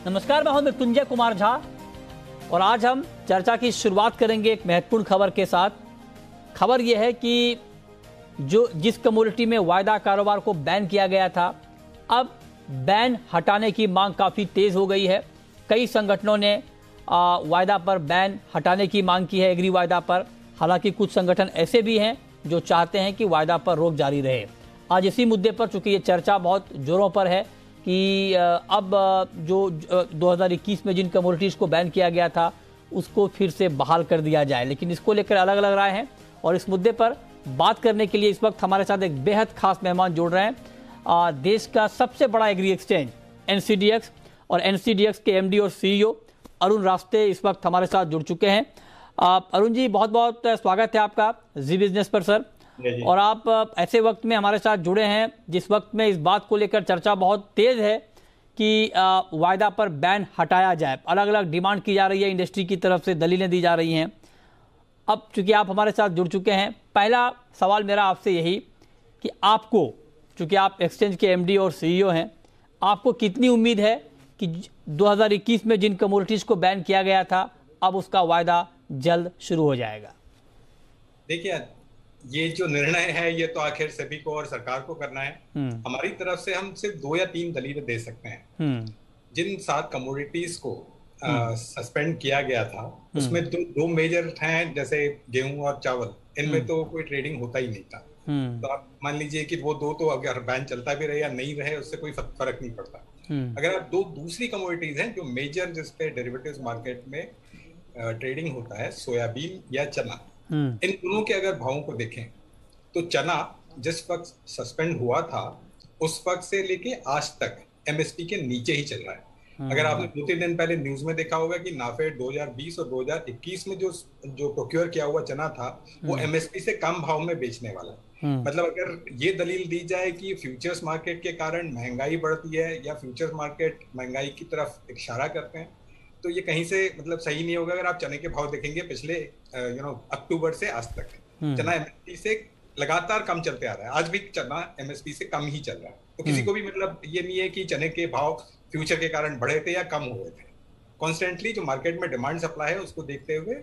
नमस्कार, मैं हूं मृत्युंजय कुमार झा और आज हम चर्चा की शुरुआत करेंगे एक महत्वपूर्ण खबर के साथ। खबर यह है कि जिस कमोडिटी में वायदा कारोबार को बैन किया गया था, अब बैन हटाने की मांग काफ़ी तेज़ हो गई है। कई संगठनों ने वायदा पर बैन हटाने की मांग की है, एग्री वायदा पर। हालांकि कुछ संगठन ऐसे भी हैं जो चाहते हैं कि वायदा पर रोक जारी रहे। आज इसी मुद्दे पर, चूंकि ये चर्चा बहुत जोरों पर है कि अब जो 2021 में जिन कमोडिटीज़ को बैन किया गया था उसको फिर से बहाल कर दिया जाए, लेकिन इसको लेकर अलग अलग राय हैं। और इस मुद्दे पर बात करने के लिए इस वक्त हमारे साथ एक बेहद खास मेहमान जुड़ रहे हैं। देश का सबसे बड़ा एग्री एक्सचेंज एनसीडीएक्स और एनसीडीएक्स के एमडी और सीईओ अरुण रास्ते इस वक्त हमारे साथ जुड़ चुके हैं। अरुण जी, बहुत बहुत स्वागत है आपका जी बिजनेस पर सर। और आप ऐसे वक्त में हमारे साथ जुड़े हैं जिस वक्त में इस बात को लेकर चर्चा बहुत तेज है कि वायदा पर बैन हटाया जाए। अलग अलग डिमांड की जा रही है, इंडस्ट्री की तरफ से दलीलें दी जा रही हैं। अब चूंकि आप हमारे साथ जुड़ चुके हैं, पहला सवाल मेरा आपसे यही कि आपको, चूंकि आप एक्सचेंज के एमडी और सीईओ हैं, आपको कितनी उम्मीद है कि 2021 में जिन कमोडिटीज़ को बैन किया गया था अब उसका वायदा जल्द शुरू हो जाएगा? देखिए, ये जो निर्णय है ये तो आखिर सभी को और सरकार को करना है। हमारी तरफ से हम सिर्फ 2 या 3 दलीलें दे सकते हैं। जिन 7 कमोडिटीज को सस्पेंड किया गया था उसमें दो मेजर हैं, जैसे गेहूं और चावल। इनमें तो कोई ट्रेडिंग होता ही नहीं था। तो आप मान लीजिए कि वो 2 तो अगर बैन चलता भी रहे या नहीं रहे उससे कोई फर्क नहीं पड़ता। अगर आप 2 दूसरी कमोडिटीज हैं जो मेजर, जिसपे डेरिवेटिव्स मार्केट में ट्रेडिंग होता है, सोयाबीन या चना, इन दोनों के अगर भावों को देखें तो चना जिस वक्त सस्पेंड हुआ था उस वक्त से लेके आज तक एमएसपी के नीचे ही चल रहा है। अगर आपने 2-3 दिन पहले न्यूज में देखा होगा कि नाफेड 2020 और 2021 में जो प्रोक्योर किया हुआ चना था वो एमएसपी से कम भाव में बेचने वाला है। मतलब अगर ये दलील दी जाए कि फ्यूचर्स मार्केट के कारण महंगाई बढ़ती है या फ्यूचर्स मार्केट महंगाई की तरफ इशारा करते हैं, तो ये कहीं से मतलब सही नहीं होगा। अगर आप चने के भाव देखेंगे पिछले अक्टूबर से आज तक चना एमएसपी से लगातार कम चलते आ रहा है। आज भी चना एमएसपी से कम ही चल रहा है। तो किसी को भी मतलब ये नहीं है कि चने के भाव फ्यूचर के कारण बढ़े थे या कम हुए थे। कॉन्स्टेंटली जो मार्केट में डिमांड सप्लाई है उसको देखते हुए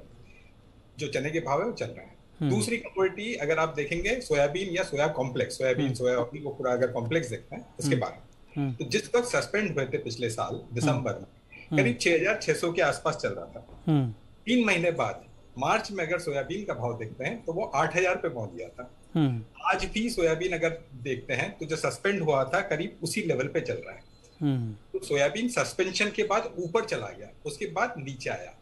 जो चने के भाव है वो चल रहा है। दूसरी कमोडिटी अगर आप देखेंगे सोयाबीन या सोया कॉम्प्लेक्स, सोयाबीन सोयाबीन को पूरा अगर कॉम्प्लेक्स देखते हैं उसके बारे में, तो जिस वक्त सस्पेंड हुए थे पिछले साल दिसंबर में करीब 6600 के आसपास चल रहा था। 3 महीने बाद मार्च में अगर सोयाबीन का भाव देखते हैं तो वो 8000 पे पहुंच गया था। आज भी सोयाबीन अगर देखते हैं तो जो सस्पेंड हुआ था करीब उसी लेवल पे चल रहा है। तो सोयाबीन सस्पेंशन के बाद ऊपर चला गया, उसके बाद नीचे आया।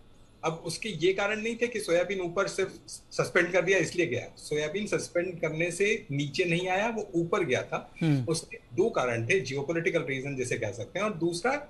अब उसके ये कारण नहीं थे कि सोयाबीन ऊपर सिर्फ सस्पेंड कर दिया इसलिए गया। सोयाबीन सस्पेंड करने से नीचे नहीं आया, वो ऊपर गया था। उसके 2 कारण थे, जियोपॉलिटिकल रीजन जिसे कह सकते हैं, और दूसरा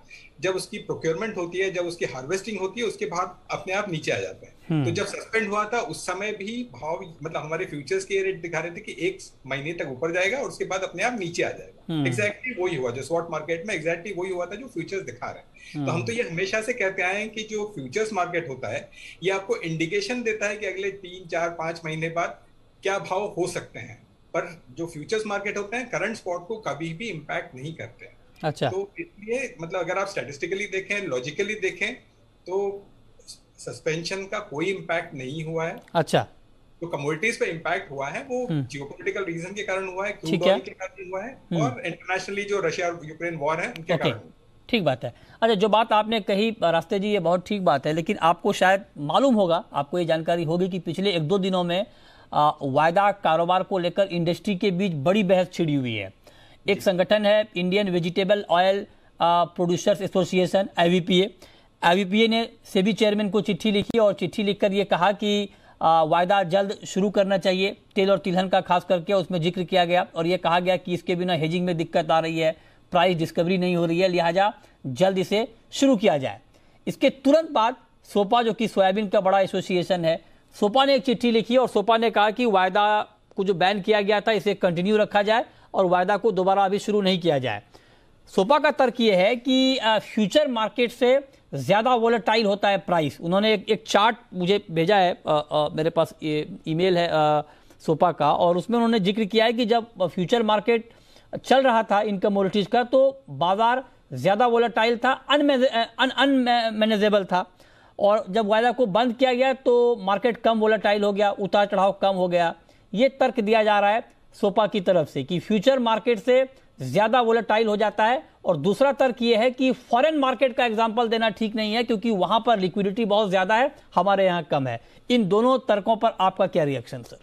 जब उसकी प्रोक्योरमेंट होती है, जब उसकी हार्वेस्टिंग होती है, उसके बाद अपने आप नीचे आ जाते हैं। तो जब सस्पेंड हुआ था उस समय भी भाव, मतलब हमारे फ्यूचर्स के रेट दिखा रहे थे कि 1 महीने तक ऊपर जाएगा और उसके बाद अपने आप नीचे आ जाएगा। एग्जैक्टली वही हुआ जो स्पॉट मार्केट में एग्जैक्टली वही हुआ था जो फ्यूचर्स दिखा रहे हैं। तो हम तो ये हमेशा से कहते आए हैं कि जो फ्यूचर्स मार्केट होता है ये आपको इंडिकेशन देता है कि अगले 3, 4, 5 महीने बाद क्या भाव हो सकते हैं, पर जो फ्यूचर्स मार्केट होते हैं करंट स्पॉट को कभी भी इम्पैक्ट नहीं करते हैं। अच्छा, तो इसलिए मतलब अगर आप स्टैटिस्टिकली देखें, लॉजिकली देखें तो सस्पेंशन का कोई इम्पैक्ट नहीं हुआ है। अच्छा, तो कमोडिटीज पे इम्पैक्ट हुआ है वो जियोपॉलिटिकल रीजन के कारण हुआ है, क्रूड ऑयल के कारण हुआ है और इंटरनेशनली जो रशिया और यूक्रेन वॉर है उनके कारण। ठीक बात है। अच्छा, जो बात आपने कही रास्ते जी, ये बहुत ठीक बात है, लेकिन आपको शायद मालूम होगा, आपको ये जानकारी होगी कि पिछले 1-2 दिनों में वायदा कारोबार को लेकर इंडस्ट्री के बीच बड़ी बहस छिड़ी हुई है। एक संगठन है Indian vegetable oil producers association, IVPA ने सेबी चेयरमैन को चिट्ठी लिखी और चिट्ठी लिखकर ये कहा कि वायदा जल्द शुरू करना चाहिए। तेल और तिलहन का खास करके उसमें जिक्र किया गया और ये कहा गया कि इसके बिना हेजिंग में दिक्कत आ रही है, प्राइस डिस्कवरी नहीं हो रही है, लिहाजा जल्द इसे शुरू किया जाए। इसके तुरंत बाद सोपा, जो कि सोयाबीन का बड़ा एसोसिएशन है, सोपा ने एक चिट्ठी लिखी और सोपा ने कहा कि वायदा को जो बैन किया गया था इसे कंटिन्यू रखा जाए और वायदा को दोबारा अभी शुरू नहीं किया जाए। सोपा का तर्क ये है कि फ्यूचर मार्केट से ज्यादा वोलेटाइल होता है प्राइस। उन्होंने एक चार्ट मुझे भेजा है, मेरे पास ईमेल है सोपा का, और उसमें उन्होंने जिक्र किया है कि जब फ्यूचर मार्केट चल रहा था इन कमोडिटीज का तो बाजार ज्यादा वोलेटाइल था, अनमैनेजेबल था, और जब वायदा को बंद किया गया तो मार्केट कम वोलेटाइल हो गया, उतार चढ़ाव कम हो गया। ये तर्क दिया जा रहा है सोपा की तरफ से कि फ्यूचर मार्केट से ज्यादा वोलेटाइल हो जाता है। और दूसरा तर्क यह है कि फॉरेन मार्केट का एग्जांपल देना ठीक नहीं है क्योंकि वहां पर लिक्विडिटी बहुत ज्यादा है, हमारे यहां कम है। इन दोनों तर्कों पर आपका क्या रिएक्शन सर?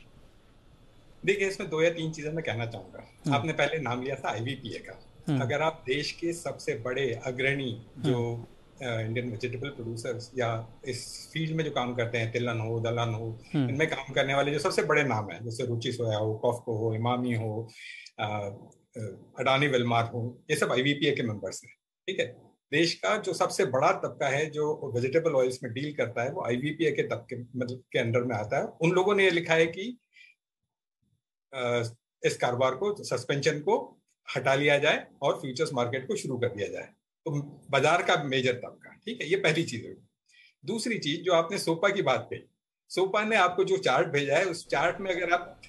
देखिए, इसमें 2 या 3 चीजें मैं कहना चाहूंगा। आपने पहले नाम लिया था आईवीपीए का। अगर आप देश के सबसे बड़े अग्रणी जो इंडियन वेजिटेबल प्रोड्यूसर्स या इस फील्ड में जो काम करते हैं, तिलहन हो, दलहन हो, इनमें काम करने वाले जो सबसे बड़े नाम हैं, जैसे रुचि सोया हो, कॉफको हो, इमामी हो, अडानी विल्मार हो, ये सब आईवीपीए के मेंबर्स हैं। ठीक है, देश का जो सबसे बड़ा तबका है जो वेजिटेबल ऑयल्स में डील करता है वो आईवीपीए के तबके मतलब के अंडर में आता है। उन लोगों ने ये लिखा है कि इस कारोबार को, सस्पेंशन को हटा लिया जाए और फ्यूचर्स मार्केट को शुरू कर दिया जाए। तो बाजार का मेजर तबका, ठीक है, ये पहली चीज है। दूसरी चीज जो आपने सोपा की बात कही, सोपा ने आपको जो चार्ट भेजा है उस चार्ट में अगर आप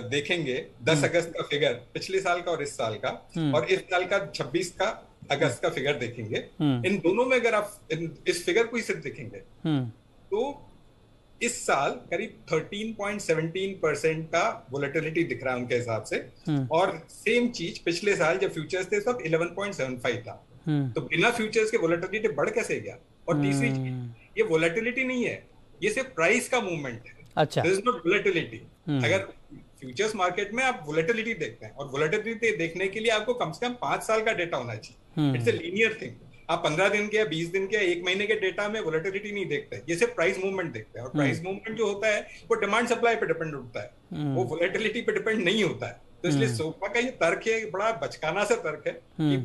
देखेंगे 10 अगस्त का फिगर पिछले साल का और इस साल का, और इस साल का 26 का अगस्त का फिगर देखेंगे, इन दोनों में अगर आप इस फिगर को ही सिर्फ देखेंगे तो इस साल करीब 13.17% का वोलेटिलिटी दिख रहा है उनके हिसाब से, और सेम चीज पिछले साल जब फ्यूचर्स थे सब 11.75 था। तो बिना फ्यूचर्स के वोलेटिलिटी बढ़ कैसे गया? और तीसरी चीज, ये वोलेटिलिटी नहीं है, ये सिर्फ प्राइस का मूवमेंट है। अच्छा, देयर इज नो वोलेटिलिटी। अगर फ्यूचर्स मार्केट में आप वोलेटिलिटी देखते हैं, और वोलेटिलिटी देखने के लिए आपको कम से कम 5 साल का डेटा होना चाहिए। It's a linear thing. आप 15 दिन के या 20 दिन के या 1 महीने के डेटा में वोलेटिलिटी नहीं देखते, ये सिर्फ प्राइस मूवमेंट देखते हैं। और प्राइस मूवमेंट जो होता है वो डिमांड सप्लाई पे डिपेंड होता है, वो वोलेटिलिटी पे डिपेंड नहीं होता है। तो इसलिए सोपा का ये तर्क है, बड़ा बचकाना सा तर्क है कि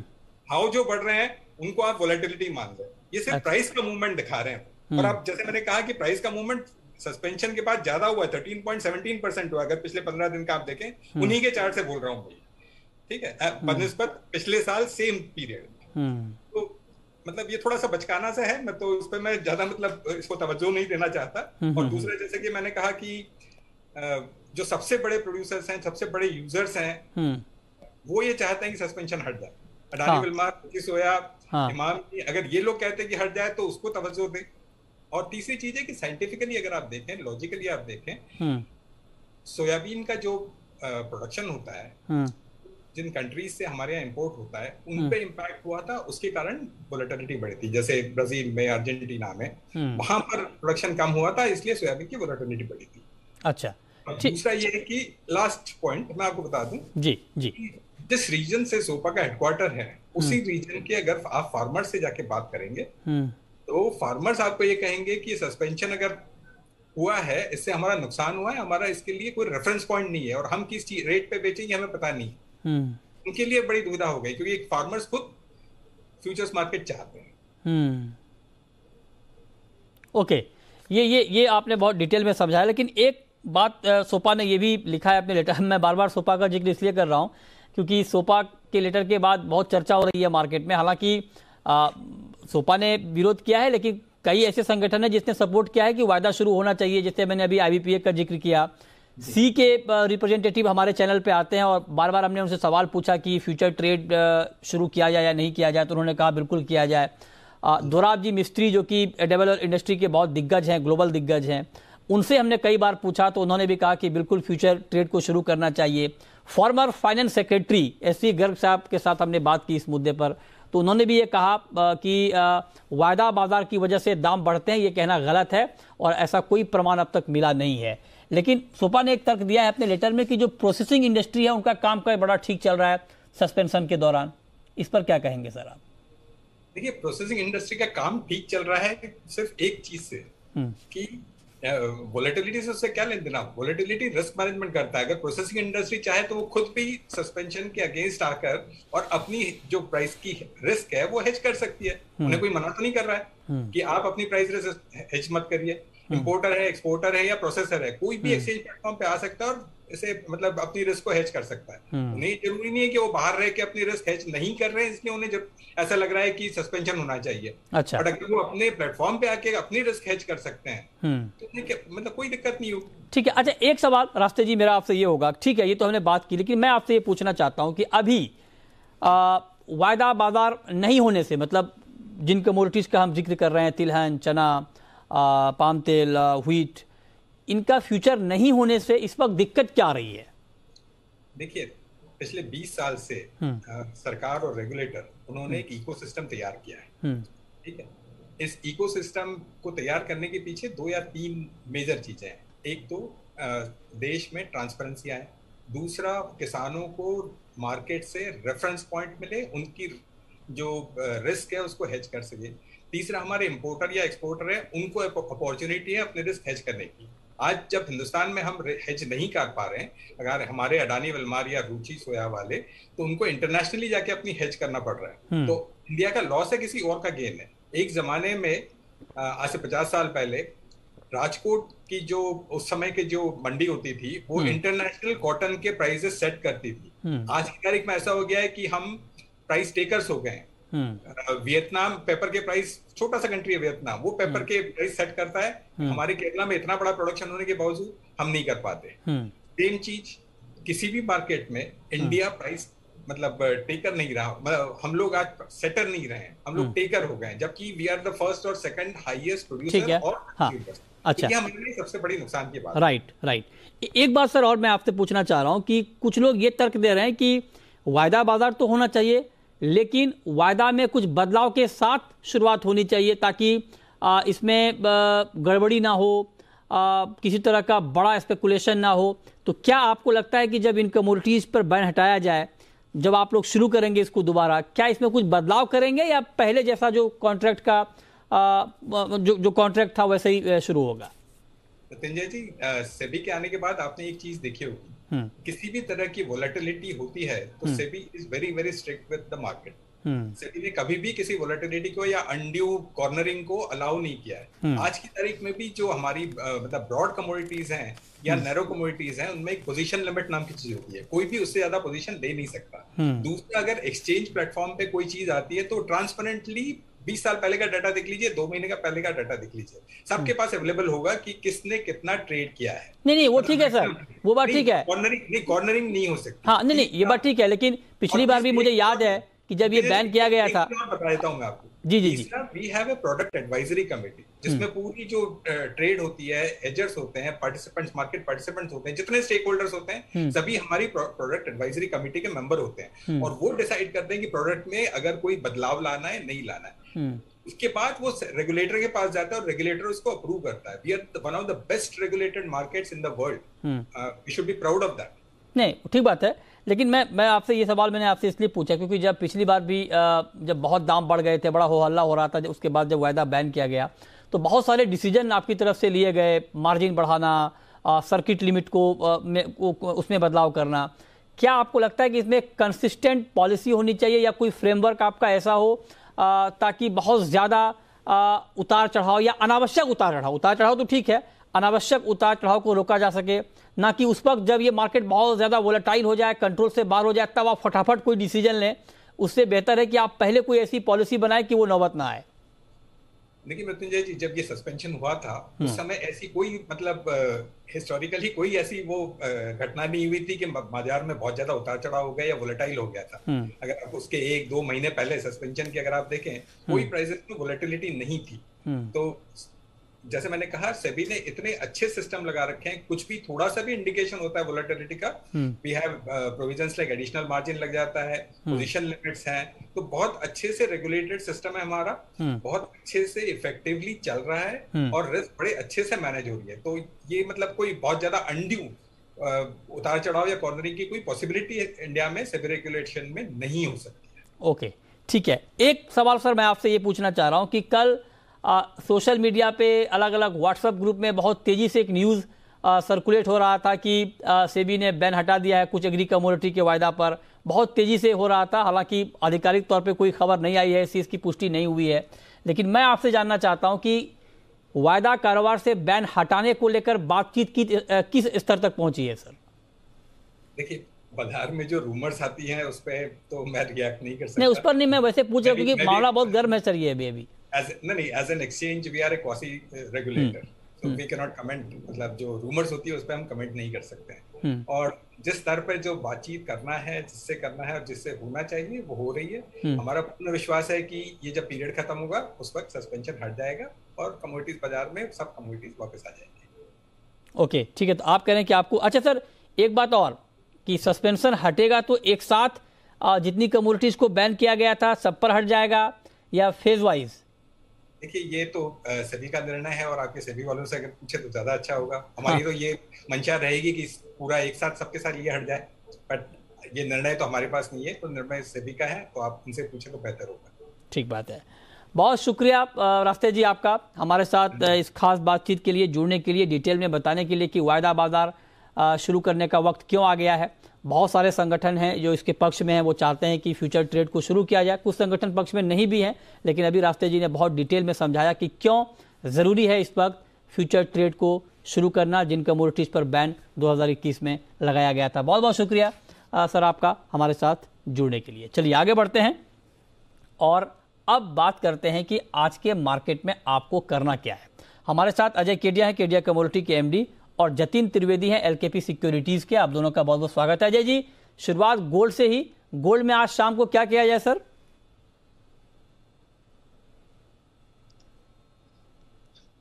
भाव जो बढ़ रहे हैं उनको आप वोलेटिलिटी मान रहे हैं, ये सिर्फ प्राइस का मूवमेंट दिखा रहे हैं। और आप जैसे मैंने कहा कि प्राइस का मूवमेंट सस्पेंशन के बाद ज्यादा हुआ, 13.17% हुआ। अगर पिछले 15 दिन का आप देखें, उन्हीं के चार्ट से बोल रहा हूँ भाई, ठीक है, बनिस्बत पिछले साल सेम पीरियड। तो मतलब ये थोड़ा सा बचकाना सा है, मैं तो उस पर मैं ज्यादा मतलब इसको तवज्जो नहीं देना चाहता। और दूसरा, जैसे कि मैंने कहा कि जो सबसे बड़े प्रोड्यूसर्स हैं, सबसे बड़े यूजर्स हैं, वो ये चाहते हैं कि सस्पेंशन हट जाए। अडानी विल्मार, रुचि सोया, इमामी, अगर ये लोग कहते हैं कि हट जाए तो उसको तवज्जो दें। और तीसरी चीज है कि साइंटिफिकली अगर आप देखें, लॉजिकली आप देखें, सोयाबीन का जो प्रोडक्शन होता है, जिन कंट्रीज से हमारे यहाँ इंपोर्ट होता है, उन पे इम्पैक्ट हुआ था, उसके कारण वोलेटिलिटी बढ़ी थी। जैसे ब्राजील में, अर्जेंटीना में, वहां पर प्रोडक्शन कम हुआ था, इसलिए सोयाबीन की वोलेटिलिटी बढ़ी थी। अच्छा, दूसरा ये है कि लास्ट पॉइंट मैं आपको बता दूं, जी जी, जिस रीजन से सोपा का हेडक्वार्टर है, उसी रीजन के अगर आप फार्मर से जाके बात करेंगे तो फार्मर्स आपको ये कहेंगे कि सस्पेंशन अगर हुआ है, इससे हमारा नुकसान हुआ है, हमारा इसके लिए कोई रेफरेंस पॉइंट नहीं है, और हम किस रेट पे बेचेंगे हमें पता नहीं। उनके लिए बड़ी दुविधा हो गई, क्योंकि फार्मर्स खुद फ्यूचर्स मार्केट चाहते हैं। ओके, ये आपने बहुत डिटेल में समझाया, लेकिन एक बात सोपा ने ये भी लिखा है अपने लेटर। मैं बार बार सोपा का जिक्र इसलिए कर रहा हूँ क्योंकि सोपा के लेटर के बाद बहुत चर्चा हो रही है मार्केट में। हालांकि सोपा ने विरोध किया है, लेकिन कई ऐसे संगठन है जिसने सपोर्ट किया है कि वायदा शुरू होना चाहिए। जैसे मैंने अभी आईवीपीए का जिक्र किया, सी के रिप्रेजेंटेटिव हमारे चैनल पे आते हैं और बार बार हमने उनसे सवाल पूछा कि फ्यूचर ट्रेड शुरू किया जाए या नहीं किया जाए, तो उन्होंने कहा बिल्कुल किया जाए। दोराब जी मिस्त्री जो कि एडेबल इंडस्ट्री के बहुत दिग्गज हैं, ग्लोबल दिग्गज हैं, उनसे हमने कई बार पूछा तो उन्होंने भी कहा कि बिल्कुल फ्यूचर ट्रेड को शुरू करना चाहिए। Former finance secretary SC Garg साहब के साथ हमने बात की इस मुद्दे पर, तो उन्होंने भी ये कहा कि वायदा बाजार की वजह से दाम बढ़ते हैं, ये कहना गलत है और ऐसा कोई प्रमाण अब तक मिला नहीं है। लेकिन सोपा ने एक तर्क दिया है अपने लेटर में कि जो प्रोसेसिंग इंडस्ट्री है उनका काम का बड़ा ठीक चल रहा है सस्पेंशन के दौरान। इस पर क्या कहेंगे सर आप? देखिए, प्रोसेसिंग इंडस्ट्री का काम ठीक चल रहा है सिर्फ एक चीज से कि वोलेटिलिटी से उससे क्या लेन देना। वोलेटिलिटी रिस्क मैनेजमेंट करता है। अगर प्रोसेसिंग इंडस्ट्री चाहे तो वो खुद भी सस्पेंशन के अगेंस्ट आकर और अपनी जो प्राइस की रिस्क है वो हेज कर सकती है। उन्हें कोई मना तो नहीं कर रहा है कि आप अपनी प्राइस रिस्क हेज मत करिए। इंपोर्टर है, एक्सपोर्टर है या प्रोसेसर है, कोई भी एक्सचेंज प्लेटफॉर्म पे आ सकता है और इसे मतलब अपनी रिस्क को हेज कर सकता है। उन्हें जरूरी नहीं है कि वो बाहर रह के अपनी रिस्क हेज नहीं कर रहे हैं इसलिए उन्हें जब ऐसा लग रहा है कि सस्पेंशन होना चाहिए। अच्छा, बट अगर वो अपने प्लेटफॉर्म पे आके अपनी रिस्क हेज कर सकते हैं तो उन्हें मतलब कोई दिक्कत नहीं होगी। ठीक है। अच्छा, एक सवाल रास्ते जी मेरा आपसे ये होगा, ठीक है ये तो हमने बात की, लेकिन मैं आपसे ये पूछना चाहता हूं कि अभी वायदा बाजार नहीं होने से, मतलब जिन कमोडिटीज का हम जिक्र कर रहे हैं, तिलहन, चना, पाम तेल, व्हीट, इनका फ्यूचर नहीं होने से इस वक्त दिक्कत क्या आ रही है? देखिए, पिछले 20 साल से सरकार और रेगुलेटर उन्होंने एक इकोसिस्टम तैयार किया है। ठीक है, इस इकोसिस्टम को तैयार करने के पीछे 2 या 3 मेजर चीजें हैं। एक तो देश में ट्रांसपेरेंसी आए, दूसरा किसानों को मार्केट से रेफरेंस पॉइंट मिले, उनकी जो रिस्क है उसको हेज कर सके, तीसरा हमारे इंपोर्टर या एक्सपोर्टर है उनको अपॉर्चुनिटी है अपने रिस्क हेज करने की। आज जब हिंदुस्तान में हम हेज नहीं कर पा रहे हैं, अगर हमारे अडानी वलमार या रुचि सोया वाले, तो उनको इंटरनेशनली जाके अपनी हेज करना पड़ रहा है। तो इंडिया का लॉस है, किसी और का गेन है। एक जमाने में आज से 50 साल पहले राजकोट की जो उस समय की जो मंडी होती थी वो इंटरनेशनल कॉटन के प्राइसेस सेट करती थी। आज की तारीख में ऐसा हो गया है कि हम प्राइस टेकर्स हो गए हैं। वियतनाम पेपर के प्राइस, छोटा सा कंट्री है वियतनाम, वो पेपर के प्राइस सेट करता है। हमारे केरला में इतना बड़ा प्रोडक्शन होने के बावजूद हम नहीं कर पाते। सेम चीज किसी भी मार्केट में इंडिया प्राइस मतलब टेकर नहीं रहा, मतलब हम लोग आज सेटर नहीं रहे हैं, हम लोग टेकर हो गए, जबकि वी आर द फर्स्ट और सेकंड हाईएस्ट प्रोड्यूसर और अच्छा, ये हमारे लिए सबसे बड़ी नुकसान की बात। राइट। एक बात सर और मैं आपसे पूछना चाह रहा हूं कि कुछ लोग ये तर्क दे रहे हैं कि वायदा बाजार तो होना चाहिए, लेकिन वायदा में कुछ बदलाव के साथ शुरुआत होनी चाहिए ताकि इसमें गड़बड़ी ना हो, किसी तरह का बड़ा स्पेकुलेशन ना हो। तो क्या आपको लगता है कि जब इन कमोडिटीज पर बैन हटाया जाए, जब आप लोग शुरू करेंगे इसको दोबारा, क्या इसमें कुछ बदलाव करेंगे या पहले जैसा जो कॉन्ट्रैक्ट का जो कॉन्ट्रैक्ट था वैसे ही शुरू होगा? संजय जी, सेबी के आने के बाद आपने एक चीज देखी होगी, किसी भी तरह की वोलेटिलिटी होती है तो SEBI is very very strict with the market. SEBI ने कभी भी किसी वोलेटिलिटी को या अनड्यू कॉर्नरिंग को अलाउ नहीं किया है। आज की तारीख में भी जो हमारी मतलब ब्रॉड कमोडिटीज हैं या नैरो कमोडिटीज हैं, उनमें एक पोजीशन लिमिट नाम की चीज होती है, कोई भी उससे ज्यादा पोजीशन ले नहीं सकता। दूसरा, अगर एक्सचेंज प्लेटफॉर्म पे कोई चीज आती है तो ट्रांसपेरेंटली 20 साल पहले का डाटा देख लीजिए, 2 महीने का पहले का डाटा देख लीजिए, सबके पास अवेलेबल होगा कि किसने कितना ट्रेड किया है। नहीं वो ठीक है सर, वो बात ठीक है, कॉर्नरिंग नहीं हो सकती। हाँ नहीं ये बात ठीक है, लेकिन पिछली बार भी मुझे याद है कि जब ये बैन किया गया था। बता देता हूँ मैं आपको। जी we have a product advisory committee जिसमें पूरी जो ट्रेड होती है, एजर्स होते हैं, पार्टिसिपेंट्स, मार्केट पार्टिसिपेंट्स होते हैं, जितने स्टेक होल्डर्स होते हैं सभी हमारी प्रोडक्ट एडवाइजरी कमेटी के मेंबर होते हैं, और वो डिसाइड करते हैं कि प्रोडक्ट में अगर कोई बदलाव लाना है नहीं लाना है। उसके बाद वो रेगुलेटर के पास जाता है और रेगुलेटर उसको अप्रूव करता है। We are one of the best regulated markets in the world, we should be proud of that. नहीं ठीक बात है, लेकिन मैं आपसे ये सवाल मैंने आपसे इसलिए पूछा क्योंकि जब पिछली बार भी जब बहुत दाम बढ़ गए थे, बड़ा हो हल्ला हो रहा था, उसके बाद जब वायदा बैन किया गया तो बहुत सारे डिसीजन आपकी तरफ से लिए गए, मार्जिन बढ़ाना, सर्किट लिमिट को उसमें बदलाव करना। क्या आपको लगता है कि इसमें कंसिस्टेंट पॉलिसी होनी चाहिए या कोई फ्रेमवर्क आपका ऐसा हो ताकि बहुत ज़्यादा उतार चढ़ाव या अनावश्यक उतार चढ़ाव तो ठीक है, अनावश्यक उतार चढ़ाव को रोका जा सके, ना कि उस वक्त जब ये मार्केट बहुत ज़्यादा वोलेटाइल हो जाए, कंट्रोल से बाहर हो जाए, तब आप फटाफट कोई डिसीजन लें? उससे बेहतर है कि आप पहले कोई ऐसी पॉलिसी बनाएं कि वो नौबत ना आए। देखिए मृत्युंजय जी, जब ये सस्पेंशन हुआ था उस समय ऐसी कोई मतलब हिस्टोरिकली कोई ऐसी वो घटना नहीं हुई थी कि बाजार में बहुत ज्यादा उतार चढ़ाव हो गया या वोलेटाइल हो गया था। अगर आप उसके 1-2 महीने पहले सस्पेंशन की अगर आप देखें, कोई प्राइसेस में वोलेटिलिटी नहीं थी। तो जैसे मैंने कहा, सेबी ने इतने अच्छे सिस्टम लगा रखे हैं, कुछ भी थोड़ा सा भी इंडिकेशन होता है वोलेटिलिटी का, we have provisions like additional margin लग जाता है, पोजीशन लिमिट्स हैं, तो बहुत अच्छे से रेगुलेटेड सिस्टम है हमारा, बहुत अच्छे से इफेक्टिवली चल रहा है और रिस्क बड़े अच्छे से मैनेज हो रही है। तो ये मतलब कोई बहुत ज्यादा अनड्यू उतार चढ़ाव या कॉर्नरिंग की कोई पॉसिबिलिटी इंडिया में सेबी रेगुलेशन में नहीं हो सकती है। ओके ठीक है, एक सवाल सर मैं आपसे ये पूछना चाह रहा हूँ कि कल सोशल मीडिया पे अलग अलग व्हाट्सएप ग्रुप में बहुत तेज़ी से एक न्यूज़ सर्कुलेट हो रहा था कि सेबी ने बैन हटा दिया है कुछ एग्री कमोडिटी के वायदा पर, बहुत तेज़ी से हो रहा था, हालांकि आधिकारिक तौर पे कोई खबर नहीं आई है, इस चीज़ की पुष्टि नहीं हुई है। लेकिन मैं आपसे जानना चाहता हूं कि वायदा कारोबार से बैन हटाने को लेकर बातचीत की किस स्तर तक पहुंची है सर? देखिए, बाजार में जो रूमर्स आती हैं उस पर तो मैं रिएक्ट नहीं कर सकता। नहीं, उस पर नहीं, मैं वैसे पूछ रहा हूँ क्योंकि मामला बहुत गर्म है सर ये अभी। नहीं, as an exchange we are a quasi regulator, so we can not comment. मतलब जो रूमर्स होती है उस पर हम कमेंट नहीं कर सकते हैं। और जिस स्तर पर जो बातचीत करना है, जिससे करना है और जिससे होना चाहिए वो हो रही है। हमारा पूर्ण विश्वास है कि ये जब पीरियड खत्म होगा उस वक्त सस्पेंशन हट जाएगा और कमोडिटीज बाजार में सब कमोडिटीज वापस आ जाएंगे। ओके, ठीक है। तो आप कह रहे हैं कि आपको, अच्छा सर एक बात और, कि सस्पेंशन हटेगा तो एक साथ जितनी कमोडिटीज को बैन किया गया था सब पर हट जाएगा या फेज वाइज? देखिए, ये तो सेबी का निर्णय है और आपके सेबी वालों से अगर पूछे तो ज्यादा अच्छा होगा। हमारी तो ये मंशा रहेगी कि पूरा एक साथ सबके साथ ये हट जाए, बट ये निर्णय तो हमारे पास नहीं है, तो निर्णय सेबी का है, तो आप उनसे पूछे तो बेहतर होगा। ठीक बात है। बहुत शुक्रिया रास्ते जी आपका हमारे साथ इस खास बातचीत के लिए जुड़ने के लिए, डिटेल में बताने के लिए कि वायदा बाजार शुरू करने का वक्त क्यों आ गया है। बहुत सारे संगठन हैं जो इसके पक्ष में हैं, वो चाहते हैं कि फ्यूचर ट्रेड को शुरू किया जाए। कुछ संगठन पक्ष में नहीं भी हैं, लेकिन अभी रास्ते जी ने बहुत डिटेल में समझाया कि क्यों ज़रूरी है इस वक्त फ्यूचर ट्रेड को शुरू करना, जिन कमोडिटीज़ पर बैन 2021 में लगाया गया था। बहुत बहुत शुक्रिया सर आपका हमारे साथ जुड़ने के लिए। चलिए आगे बढ़ते हैं और अब बात करते हैं कि आज के मार्केट में आपको करना क्या है। हमारे साथ अजय केडिया हैं, केडिया कमोडिटी के एमडी, और जतिन त्रिवेदी हैं एलकेपी सिक्योरिटीज के। आप दोनों का बहुत बहुत स्वागत है। अजय जी, शुरुआत गोल्ड से ही, गोल्ड में आज शाम को क्या किया जाए सर?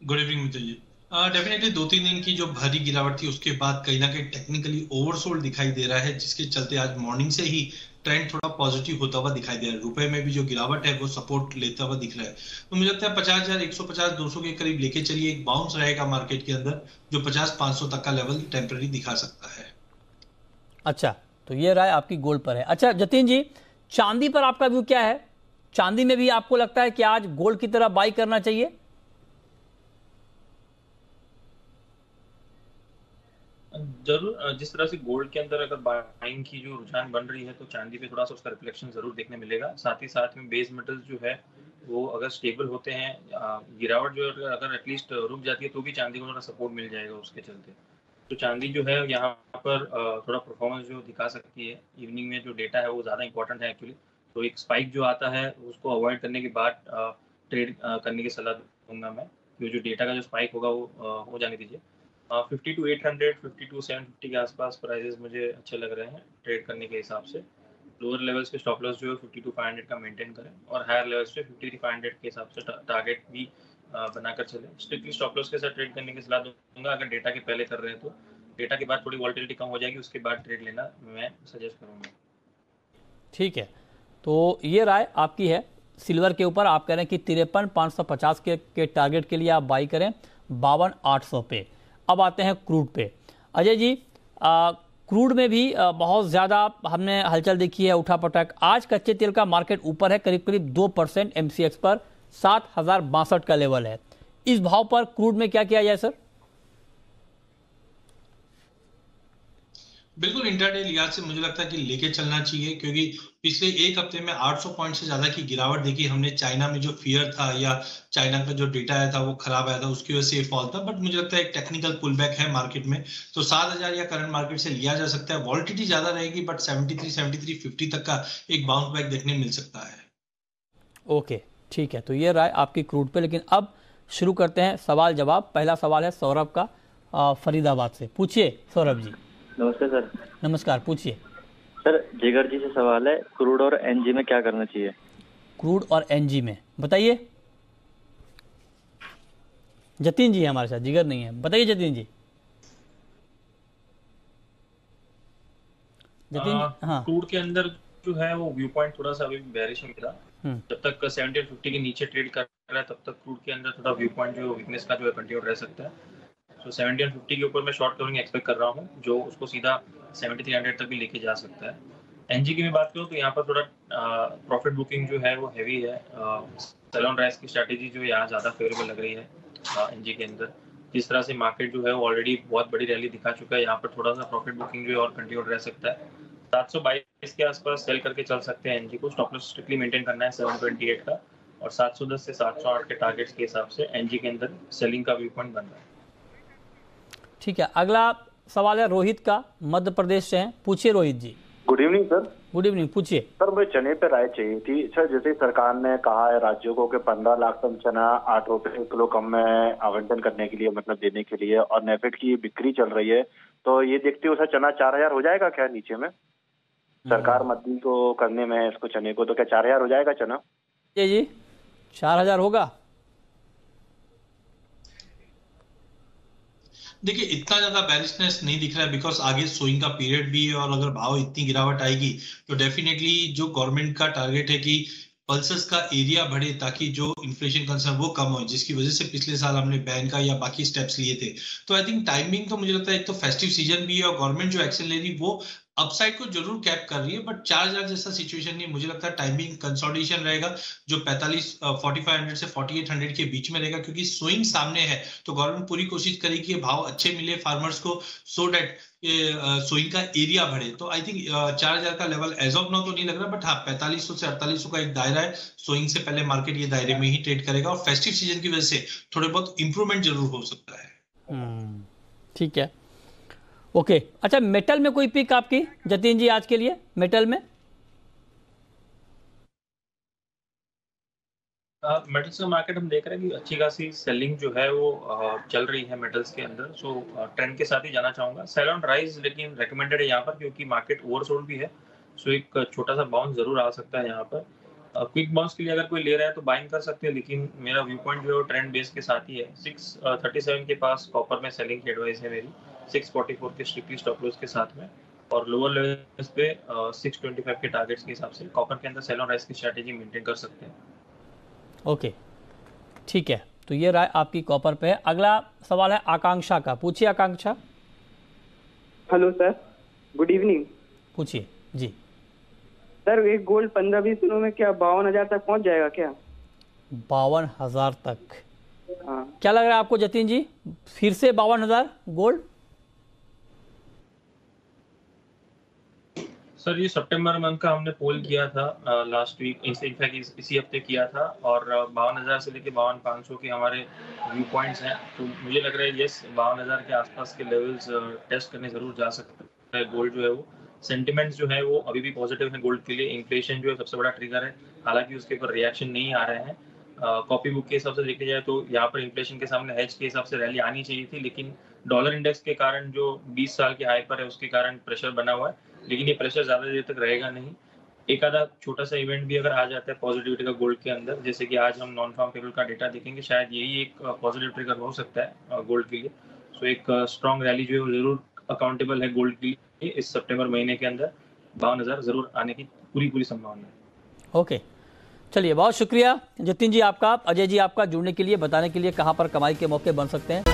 गुड इवनिंग मित्र जी। डेफिनेटली 2-3 दिन की जो भारी गिरावट थी उसके बाद कहीं ना कहीं टेक्निकली ओवरसोल्ड दिखाई दे रहा है, जिसके चलते आज मॉर्निंग से ही ट्रेंड थोड़ा पॉजिटिव होता हुआ दिखाई दे रहा है। रुपए में भी जो गिरावट है वो सपोर्ट लेता हुआ दिख रहा है। तो मुझे लगता है 50,150-200 के करीब लेके चलिए, एक बाउंस रहेगा मार्केट के अंदर जो 50-500 तक का लेवल टेम्पररी दिखा सकता है। अच्छा, तो ये राय आपकी गोल्ड पर है। अच्छा जतिन जी, चांदी पर आपका व्यू क्या है? चांदी में भी आपको लगता है कि आज गोल्ड की तरह बाई करना चाहिए? जरूर, जिस तरह से गोल्ड के अंदर अगर बाइंग की जो रुझान बन रही है तो चांदी पे थोड़ा सा उसका रिफ्लेक्शन जरूर देखने मिलेगा। साथ ही साथ में बेस मेटल्स जो है वो अगर स्टेबल होते हैं, गिरावट जो अगर एटलीस्ट रुक जाती है तो भी चांदी को थोड़ा सपोर्ट मिल जाएगा उसके चलते। तो चांदी जो है यहाँ पर थोड़ा परफॉर्मेंस जो दिखा सकती है। इवनिंग में जो डेटा है वो ज़्यादा इंपॉर्टेंट है एक्चुअली। तो एक स्पाइक जो आता है उसको अवॉइड करने के बाद ट्रेड करने की सलाह दूंगा मैं, क्योंकि जो डेटा का जो स्पाइक होगा वो हो जाने दीजिए। 52,800, 52,750 के आसपास प्राइजेस मुझे अच्छे लग रहे हैं ट्रेड करने के हिसाब से। लोअर लेवल्स पे स्टॉप लॉस जो है 52,500 का मेंटेन करें और हायर लेवल्स पे 53,500 के हिसाब से टारगेट भी बनाकर चले। स्ट्रिक्टली स्टॉप लॉस के साथ ट्रेड करने की सलाह दूंगा। अगर डेटा के पहले कर रहे हैं तो डेटा के बाद थोड़ी वॉल्टिलिटी कम हो जाएगी, उसके बाद ट्रेड लेना मैं सजेस्ट करूँगा। ठीक है, तो ये राय आपकी है। सिल्वर के ऊपर आप कह रहे हैं कि 53,550 के टारगेट के लिए आप बाई करें 52,800 पे। अब आते हैं क्रूड पे। अजय जी, क्रूड में भी बहुत ज़्यादा हमने हलचल देखी है, उठापटक। आज कच्चे तेल का मार्केट ऊपर है करीब करीब 2%, MCX पर 7,062 का लेवल है। इस भाव पर क्रूड में क्या किया जाए सर? बिल्कुल इंट्राडे लिहाज से मुझे लगता है कि लेके चलना चाहिए, क्योंकि पिछले एक हफ्ते में 800 पॉइंट से ज्यादा की गिरावट देखी हमने। चाइना में जो फियर था या चाइना का जो डेटा आया था वो खराब आया था, उसकी वजह से ये फॉल था। बट मुझे लगता है एक टेक्निकल पुल बैक है मार्केट में, तो 7,000 या करंट मार्केट से लिया जा सकता है। वॉल्टिलिटी ज्यादा रहेगी बट 73-73.50 तक का एक बाउंस बैक देखने मिल सकता है। ओके, ठीक है, तो ये राय आपकी क्रूड पे। लेकिन अब शुरू करते हैं सवाल जवाब। पहला सवाल है सौरभ का फरीदाबाद से। पूछिए सौरभ जी। नमस्ते सर। नमस्कार, पूछिए सर। जिगर जी से सवाल है, क्रूड और एनजी में क्या करना चाहिए? क्रूड और एनजी में बताइए। जतिन जी हमारे साथ, जिगर नहीं है। बताइए जतिन जी। जतिन, हाँ। क्रूड के अंदर जो है वो व्यू पॉइंट थोड़ा सा अभी बेरिश है मेरा। जब तक 70-50 के नीचे ट्रेड कर रहा है तब तक क्रूड के अंदर थोड़ा व्यू पॉइंट जो वीकनेस का जो है कंटिन्यू रह सकता है। तो 70-50 के ऊपर मैं शॉर्ट कवरिंग एक्सपेक्ट कर रहा हूँ, जो उसको सीधा 7300 तक भी लेके जा सकता है। एनजी की भी बात करूँ तो यहाँ पर थोड़ा प्रॉफिट बुकिंग जो है वो हैवी है। सेल ऑन राइज की स्ट्रैटेजी जो यहाँ ज़्यादा फेवरेबल लग रही है एनजी के अंदर। जिस तरह से मार्केट जो है वो ऑलरेडी बहुत बड़ी रैली दिखा चुका है, यहाँ पर थोड़ा सा प्रॉफिट बुकिंग जो है और कंटिन्यू रह सकता है। 722 के आसपास सेल करके चल सकते हैं एनजी को। स्टॉप लॉस स्ट्रिक्टली मेंटेन करना है 728 का, और 710 से 708 के टारगेट्स के हिसाब से एनजी के अंदर सेलिंग का व्यू पॉइंट बन रहा है। ठीक है, अगला सवाल है रोहित का, मध्य प्रदेश से हैं। पूछिए Rohit ji. Good evening sir. Good evening, पूछिए। सर मुझे चने पे राय चाहिए थी सर। जैसे सरकार ने कहा है राज्यों को कि 15 लाख टन चना 8 रुपए किलो कम में आवंटन करने के लिए, मतलब देने के लिए, और नेफेड की बिक्री चल रही है, तो ये देखते हुए सर चना 4000 हो जाएगा क्या नीचे में? सरकार मद्दी को करने में इसको चने को, तो क्या 4000 हो जाएगा चना? जी 4000 होगा। देखिए इतना ज्यादा बैरिशनेस नहीं दिख रहा है, बिकॉज आगे सोइंग का पीरियड भी है, और अगर भाव इतनी गिरावट आएगी तो डेफिनेटली जो गवर्नमेंट का टारगेट है कि पल्सेस का एरिया बढ़े ताकि जो इन्फ्लेशन कंसर्न वो कम हो, जिसकी वजह से पिछले साल हमने बैन का या बाकी स्टेप्स लिए थे। तो आई थिंक टाइमिंग तो मुझे लगता है, एक तो फेस्टिव सीजन भी है और गवर्नमेंट जो एक्शन ले रही वो अपसाइड को जरूर कैप कर रही है, बट 4000 जैसा सिचुएशन नहीं। मुझे लगता है टाइमिंग कंसोलिडेशन रहेगा जो 4500 से 4800 के बीच में रहेगा, क्योंकि स्विंग सामने है। तो गवर्नमेंट पूरी कोशिश करेगी कि भाव अच्छे मिले फार्मर्स को, सो डेट स्विंग का एरिया बढ़े। तो आई थिंक 4000 का लेवल एज ऑफ नाउ तो नहीं लग रहा, बट हाँ 4500 से 4800 का एक दायरा है। स्विंग से पहले मार्केट ये दायरे में ही ट्रेड करेगा, और फेस्टिव सीजन की वजह से थोड़े बहुत इंप्रूवमेंट जरूर हो सकता है। ठीक है, ओके। अच्छा, मेटल में कोई पिक आपकी जतिन जी आज के लिए? मेटल में मेटल्स का मार्केट हम देख रहे हैं कि अच्छी खासी सेलिंग जो है वो चल रही है मेटल्स के अंदर। सो ट्रेंड के साथ ही जाना चाहूंगा। सेल ऑन राइज लेकिन रेकमेंडेड है यहाँ पर, क्योंकि मार्केट ओवरसोल्ड भी है। सो एक छोटा सा बाउंस जरूर आ सकता है यहाँ पर। क्विक बाउंस के लिए अगर कोई ले रहा है तो बाइंग कर सकते हैं, लेकिन मेरा व्यू पॉइंट जो है वो ट्रेंड बेस के साथ ही है। 637 के पास कॉपर में सेलिंग की एडवाइस है मेरी, 644 के स्ट्रिक्टली स्टॉप लॉस के साथ में, और लोअर लेवल्स पे 625 के टारगेट्स के हिसाब से कॉपर के अंदर सेल ऑन राइज की स्ट्रेटेजी मेंटेन कर सकते हैं। ओके, ठीक है। तो ये राय आपकी कॉपर पे है। अगला सवाल है आकांक्षा का। पूछिए Akanksha. Hello sir, good evening. पूछिए जी। सर एक गोल्ड 15-20 दिनों में क्या 52,000 तक पहुंच जाएगा क्या? 52,000 तक? हाँ। क्या लग रहा है आपको जतिन जी, फिर से 52,000 गोल्ड? सर ये सितंबर मंथ का हमने पोल किया था लास्ट वीक, इनफैक्ट इसी हफ्ते किया था, और 52,000 से लेके 52,500 के हमारे व्यू पॉइंट्स हैं। तो मुझे लग रहा है यस 52,000 के आसपास के लेवल्स टेस्ट करने जरूर जा सकते हैं। गोल्ड जो है वो सेंटिमेंट्स जो है वो अभी भी पॉजिटिव है गोल्ड के लिए। इन्फ्लेशन जो है सबसे बड़ा ट्रिगर है, हालांकि उसके ऊपर रिएक्शन नहीं आ रहे हैं। कॉपी बुक के हिसाब से देखा जाए तो यहाँ पर इन्फ्लेशन के सामने हेज के हिसाब से रैली आनी चाहिए थी, लेकिन डॉलर इंडेक्स के कारण जो 20 साल के हाई पर है उसके कारण प्रेशर बना हुआ है, लेकिन ये प्रेशर ज्यादा देर तक रहेगा नहीं। एक आधा छोटा सा इवेंट भी अगर आ जाता है पॉजिटिविटी का गोल्ड के अंदर, जैसे कि आज हम नॉन फार्म पेरोल का डेटा देखेंगे, शायद यही एक पॉजिटिव ट्रिगर हो सकता है गोल्ड के लिए। सो एक स्ट्रॉन्ग रैली जो है वो जरूर अकाउंटेबल है गोल्ड के लिए इस सितंबर महीने के अंदर। 52,000 जरूर आने की पूरी संभावना है। ओके, चलिए बहुत शुक्रिया जतिन जी आपका, अजय जी आपका जुड़ने के लिए, बताने के लिए कहाँ पर कमाई के मौके बन सकते हैं।